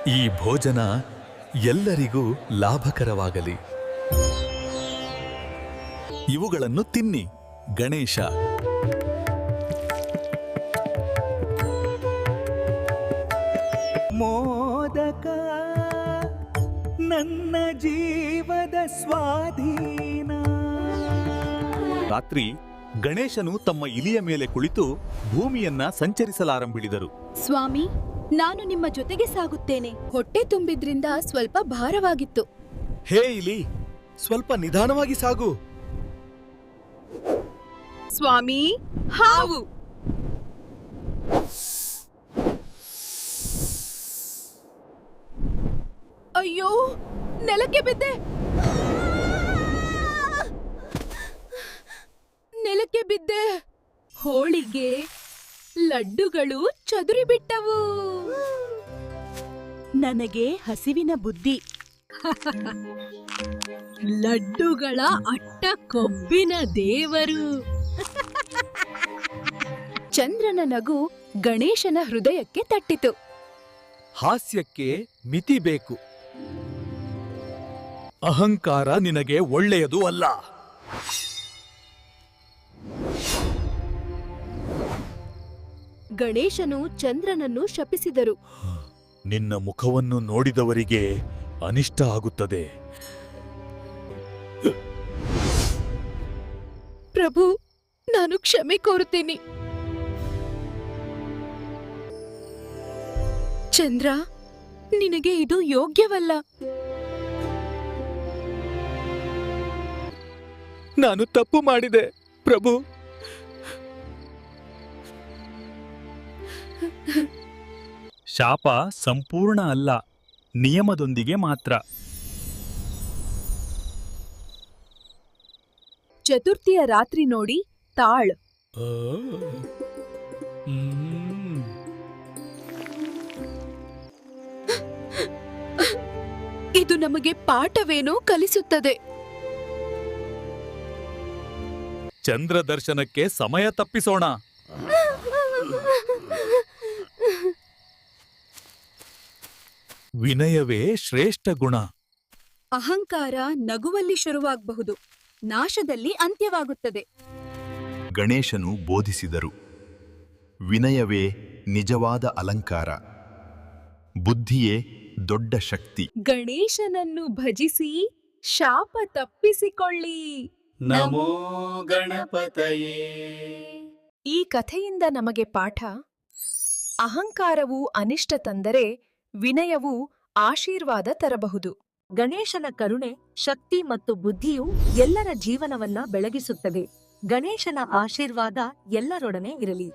ಈ ಭೋಜನ ಎಲ್ಲರಿಗೂ ಲಾಭಕರವಾಗಲಿ. ಇವುಗಳನ್ನು ತಿನ್ನಿ. ಗಣೇಶ. ಮೋದಕ ನನ್ನ ಜೀವದ ಸ್ವಾಧೀನ. ರಾತ್ರಿ ಗಣೇಶನು ತಮ್ಮ ಇಲಿಯ ಮೇಲೆ ಕುಳಿತು ಭೂಮಿಯನ್ನ ಸಂಚರಿಸಲಾರಂಭಿಸಿದರು. ಸ್ವಾಮಿ, ನಾನು ನಿಮ್ಮ ಜೊತೆಗೆ ಸಾಗುತ್ತೇನೆ. ಹೊಟ್ಟೆ ತುಂಬಿದ್ರಿಂದ ಸ್ವಲ್ಪ ಭಾರವಾಗಿತ್ತು. ಹೇ ಇಲಿ, ಸ್ವಲ್ಪ ನಿಧಾನವಾಗಿ ಸಾಗು. ಸ್ವಾಮಿ, ಹಾವು. ಅಯ್ಯೋ, ನೆಲಕ್ಕೆ ಬಿದ್ದೆ. ನೆಲಕ್ಕೆ ಬಿದ್ದೆ. ಹೋಳಿಗೆ ಲಡ್ಡುಗಳು ಚದುರಿ ಬಿಟ್ಟವು. ನನಗೆ ಹಸಿವಿನ ಬುದ್ಧಿ. ಲಡ್ಡುಗಳ ಅಟ್ಟ ಕೊಬ್ಬಿನ ದೇವರು. ಚಂದ್ರನ ನಗು ಗಣೇಶನ ಹೃದಯಕ್ಕೆ ತಟ್ಟಿತು. ಹಾಸ್ಯಕ್ಕೆ ಮಿತಿ ಬೇಕು. ಅಹಂಕಾರ ನಿನಗೆ ಒಳ್ಳೆಯದು ಅಲ್ಲ. ಗಣೇಶನು ಚಂದ್ರನನ್ನು ಶಪಿಸಿದರು. ನಿನ್ನ ಮುಖವನ್ನು ನೋಡಿದವರಿಗೆ ಅನಿಷ್ಟ ಆಗುತ್ತದೆ. ಪ್ರಭು, ನಾನು ಕ್ಷಮೆ ಕೋರುತ್ತೇನೆ. ಚಂದ್ರ, ನಿನಗೆ ಇದು ಯೋಗ್ಯವಲ್ಲ. ನಾನು ತಪ್ಪು ಮಾಡಿದೆ ಪ್ರಭು. ಶಾಪ ಸಂಪೂರ್ಣ ಅಲ್ಲ, ನಿಯಮದೊಂದಿಗೆ ಮಾತ್ರ. ಚತುರ್ಥಿಯ ರಾತ್ರಿ ನೋಡಿ ತಾಳ್. ಇದು ನಮಗೆ ಪಾಠವೇನೋ ಕಲಿಸುತ್ತದೆ. ಚಂದ್ರ ದರ್ಶನಕ್ಕೆ ಸಮಯ ತಪ್ಪಿಸೋಣ. ವಿನಯವೇ ಶ್ರೇಷ್ಠ ಗುಣ. ಅಹಂಕಾರ ನಗುವಲ್ಲಿ ಶುರುವಾಗಬಹುದು, ನಾಶದಲ್ಲಿ ಅಂತ್ಯವಾಗುತ್ತದೆ. ಗಣೇಶನು ಬೋಧಿಸಿದರು. ವಿನಯವೇ ನಿಜವಾದ ಅಲಂಕಾರ, ಬುದ್ಧಿಯೇ ದೊಡ್ಡ ಶಕ್ತಿ. ಗಣೇಶನನ್ನು ಭಜಿಸಿ ಶಾಪ ತಪ್ಪಿಸಿಕೊಳ್ಳಿ. ನಮೋ ಗಣಪತಯೇ. ಈ ಕಥೆಯಿಂದ ನಮಗೆ ಪಾಠ: ಅಹಂಕಾರವು ಅನಿಷ್ಟ ತಂದರೆ ವಿನಯವು ಆಶೀರ್ವಾದ ತರಬಹುದು. ಗಣೇಶನ ಕರುಣೆ, ಶಕ್ತಿ ಮತ್ತು ಬುದ್ಧಿಯು ಎಲ್ಲರ ಜೀವನವನ್ನ ಬೆಳಗಿಸುತ್ತದೆ. ಗಣೇಶನ ಆಶೀರ್ವಾದ ಎಲ್ಲರೊಡನೆ ಇರಲಿ.